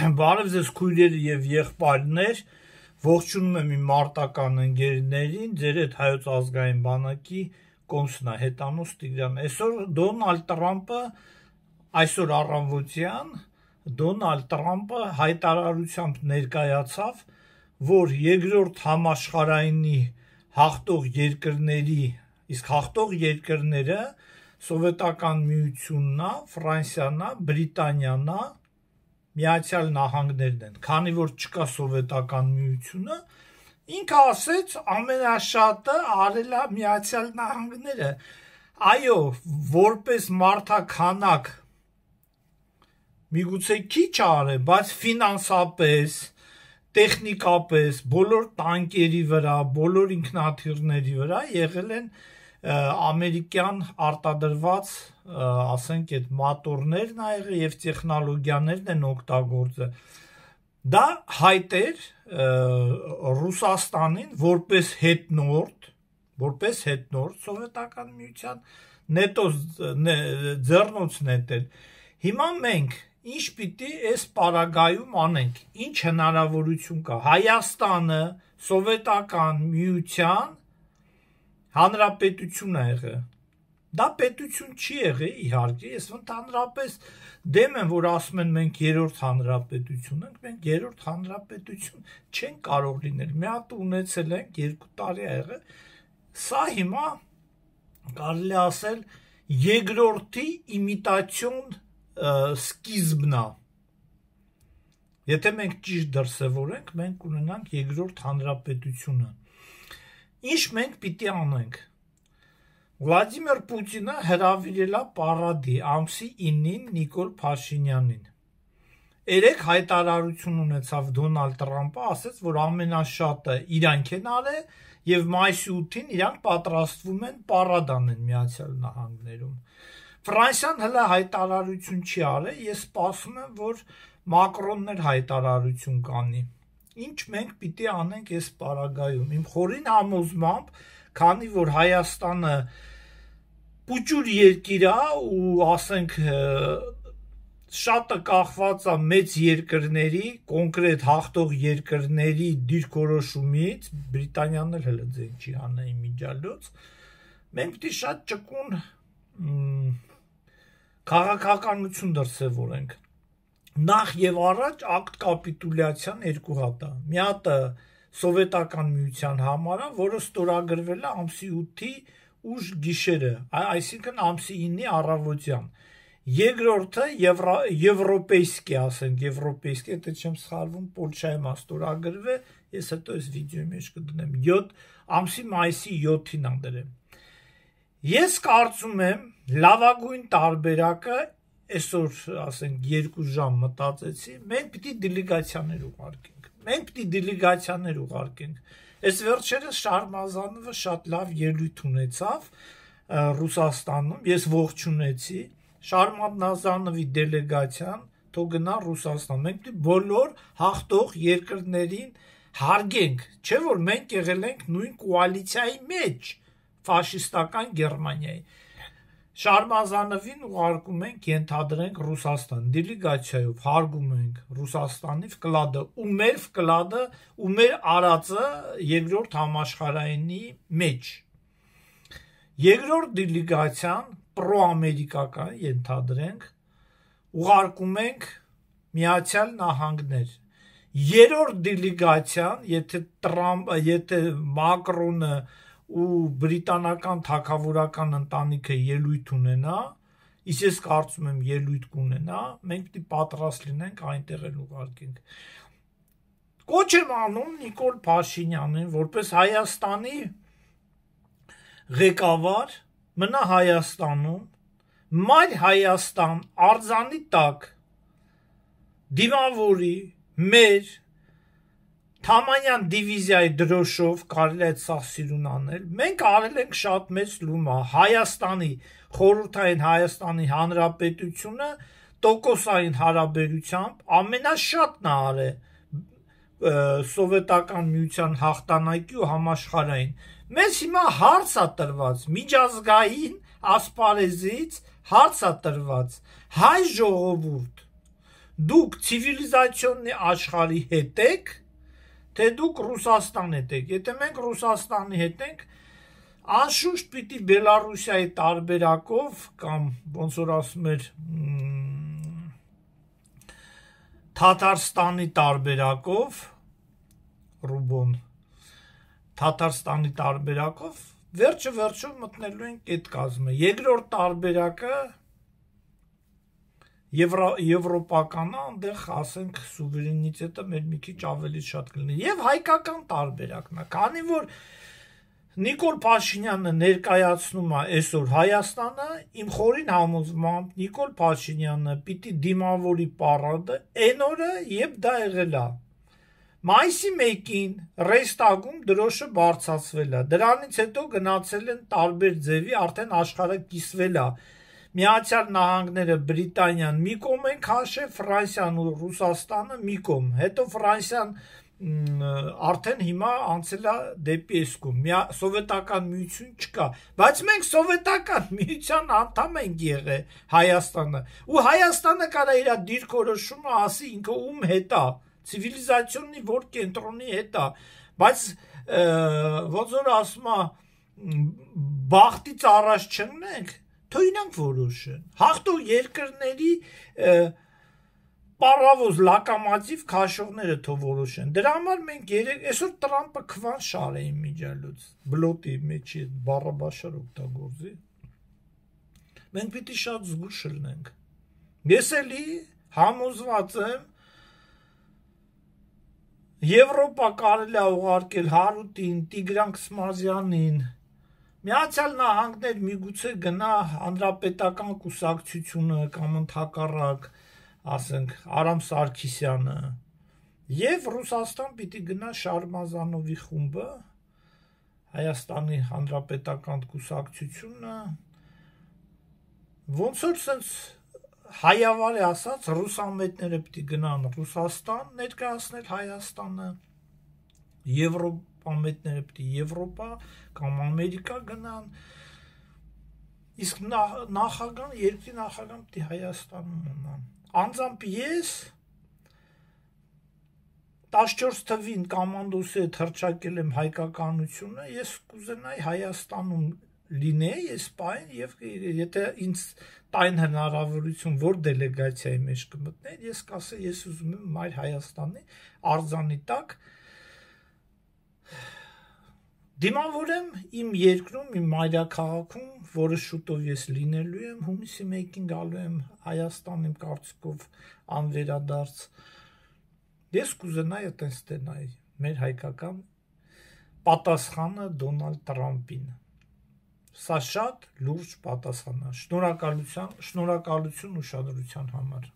Բարև ձեզ քույրեր եւ եղբայրներ, ողջունում եմ իմ մարտական ընկերներին, ձեր հետ հայոց ազգային բանակի կոմսնա հետանոց Տիգրան։ Այսօր Դոնալդ Տրամպը այսօր առավոտյան Դոնալդ Տրամպը հայտարարությամբ ներկայացավ, որ երկրորդ համաշխարհայինի հաղթող երկրների, իսկ հաղթող երկրները Սովետական միությունն է, Ֆրանսիան է, Բրիտանիան է, Միացյալ Նահանգներն են, քանի որ չկա Սովետական միությունը, ինքը ասեց ամենաշատը արել է Միացյալ Նահանգները, այո, որպես մարդաքանակ միգուցե քիչ արել, բայց ֆինանսապես, տեխնիկապես, բոլոր տանկերի վրա, բոլոր ինքնաթիռների վրա եղել են ամերիկյան արտադրված, ասենք այդ մատորներն ա եղել եւ տեխնոլոգիաներն են օգտագործել։ Դա հայտ էր Ռուսաստանին որպես հետնորդ Սովետական միության նետո ձեռնոց նետել։ Հիմա մենք ինչ պիտի այս պարագայում անենք, ինչ հնարավորություն կա։ Հայաստանը Սովետական միության հանրապետություն է եղել։ Դա պետություն չի եղել, իհարկե, ես ընդհանրապես դեմ եմ, որ ասում են մենք երրորդ հանրապետություն ենք, մենք երրորդ հանրապետություն չենք կարող լինել։ Մի հատ ունեցել ենք, 2 տարի ա եղել։ Սա հիմա կարելի ասել երկրորդի իմիտացիոն սկիզբն է։ Եթե մենք ճիշտ դրսևորենք, մենք ունենանք երկրորդ հանրապետությունը։ Ինչ մենք պիտի անենք։ Վլադիմիր Պուտինը հրավիրել է պարադի ամսի 9-ին Նիկոլ Փաշինյանին։ Երեք հայտարարություն ունեցավ Դոնալդ Տրամպը, ասաց, որ ամենաշատը իրանք են արել եւ մայիսի 8-ին իրանք պատրաստվում են պարադ անեն Միացյալ Նահանգներում։ Ֆրանսիան հələ հայտարարություն չի արել, ես սպասում եմ, որ Մակրոնն էլ հայտարարություն կանի։ Ինչ մենք պիտի անենք այս պարագայում։ Իմ խորին համոզմամբ, քանի որ Հայաստանը պուճուր երկիր է ու ասենք շատը կախված է մեծ երկրների, կոնկրետ հաղթող երկրների դիրքորոշումից, Բրիտանիան էլ հələ ձեն չի անա իմիջիալոց, մենք պիտի շատ ճկուն քաղաքականություն դրսևորենք։ Նախ եւ առաջ ակտ կապիտուլյացիան 2 հատ է։ Մի հատը Սովետական միության համար է, որը ստորագրվել է ամսի 8-ի ուշ գիշերը, այսինքն ամսի 9-ի առավոտյան։ Երկրորդը եվրոպեյսկի, ասենք, եվրոպեյսկի, եթե չեմ սխալվում, Պոլշայում է ստորագրվել, ես հետո այս վիդեոյի մեջ կդնեմ, ամսի մայիսի 7-ին ա դրեմ։ Ես կարծում եմ, լավագույն տարբերակը այսօր, ասենք, 2 ժամ մտածեցի, մենք պիտի դելեգացիաներ ուղարկենք։ Այս վերջերս Շարմազանովը շատ լավ ելույթ ունեցավ Ռուսաստանում, ես ողջունեցի, Շարմազանովի դելեգացիան թող գնա Ռուսաստան, մենք պիտի բոլոր հաղթող երկրներին հարգենք, չէ՞ որ մենք եղել ենք նույն կոալիցիայի մեջ, ֆաշիստական Գերմանիայի։ Շարմազանովին ուղարկում ենք, ենթադրենք Ռուսաստան, դելեգացիայով հարգում ենք Ռուսաստանի վկլադը, ու մեր վկլադը, ու մեր արածը երկրորդ համաշխարհայինի մեջ։ Երկրորդ դելեգացիան պրոամերիկական, ենթադրենք, ուղարկում ենք Միացյալ Նահանգներ։ Երրորդ դելեգացիան, եթե Մակրոնը ու բրիտանական թագավորական ընտանիքը ելույթ ունենա, իսկ ես կարծում եմ ելույթ կունենա, մենք պիտի պատրաստ լինենք այնտեղ էլ ուղարկենք։ Կոչ եմ անում Նիկոլ Փաշինյանին, որպես Հայաստանի ղեկավար, մնա Հայաստանում, մայր Հայաստան արձանի տակ դիմավորի մեր Թամանյան դիվիզիայի դրոշով կարելի այդ սահսիրուն անել, մենք արել ենք շատ մեծ լումա, Հայաստանի, խորհրդային Հայաստանի Հանրապետությունը տոկոսային հարաբերությամբ ամենաշատն է արել Սովետական միության հաղթանակի ու համաշխարհային։ Մեզ հիմա հարց է տրված, միջազգային ասպարեզից հարց է տրված, հայ ժողովուրդ, դուք ցիվիլիզացիոնի աշխարհի հետ եք, թե դուք Ռուսաստան հետ եք։ Եթե մենք Ռուսաստանի հետ ենք, անշուշտ պիտի Բելարուսիայի տարբերակով կամ ոնց որ ասում էր Թաթարստանի տարբերակով Ռուբոն Թաթարստանի տարբերակով վերջը մտնելու ենք այդ կազմը։ Երկրորդ տարբերակը եվրոպական, այնտեղ ասենք սուվերենիտետը մեր մի քիչ ավելի շատ կլինի։ Եվ հայկական տարբերակն է, քանի որ Նիկոլ Փաշինյանը ներկայացնում է այսօր Հայաստանը, իմ խորին համոզմամբ Նիկոլ Փաշինյանը պիտի դիմավորի պարադը այն օրը, երբ դա եղել է։ Մայիսի 1-ին Ռեյստագում դրոշը բարձրացվել է։ Դրանից հետո գնացել են տարբեր ձևի, արդեն աշխարհը կիսվել է։ Միացյալ Նահանգները, Բրիտանիան մի կողմ են քաշել, Ֆրանսիան ու Ռուսաստանը մի կողմ։ Հետո Ֆրանսիան արդեն հիմա անցել է դեպի այս կողմ։ Սովետական միություն չկա, բայց մենք սովետական միության անդամ ենք եղել Հայաստանը։ Ու Հայաստանը կարա իր դիրքորոշումը ասի ինքը ում հետ է, ցիվիլիզացիոնի որ կենտրոնի հետ է, բայց ոնց որ ասում է բախտից առաջ չընկնենք, թող իրանք որոշեն։ Հաղթող երկրների պարավոզ լակամածիվ քաշողները թող որոշեն։ Դրա համար մենք այսօր Տրամպը քվան շար է իմիջիալուց, բլոտի մեջի բառաբաշար օգտագործի։ Մենք պիտի շատ զգուշ լինենք։ Ես էլի համոզված եմ, Եվրոպա կարելի է ուղարկել Հարութին, Տիգրան Կսմազյանին, Միացյալ Նահանգներ միգուցե գնա հանրապետական կուսակցությունը կամ ընդհակառակ, ասենք, Արամ Սարգսյանը, եւ Ռուսաստան պիտի գնա Շարմազանովի խումբը, Հայաստանի հանրապետական կուսակցությունը, ոնց որ sense հայավարի ասած ռուսամետները պիտի գնան Ռուսաստան ներկայացնել Հայաստանը, Եվրոպամետները պիտի Եվրոպա կամ Ամերիկա գնան, իսկ նախագահ, երկրի նախագահ պիտի Հայաստանում մնան։ Անձամբ ես 14 թվին կոմանդոսի հետ հռչակել եմ հայկականությունը, ես կուզենայի Հայաստանում լինեի այս պահին եւ եթե ինձ տային հնարավորություն որ դելեգացիայի մեջ կմտնեի, ես կասեի ես ուզում եմ մայր Հայաստանի արձանի տակ դիմավորեմ իմ երկրում, իմ մայրաքաղաքում, որը շուտով ես լինելու եմ, հունիսի 1-ին գալու եմ Հայաստան իմ կարծիքով անվերադարձ։ Ես կուզենայի այտենց տենայի մեր հայկական պատասխանը Դոնալդ Տրամպին։ Սա շատ լուրջ պատասխան է։ Շնորհակալություն ուշադրության համար։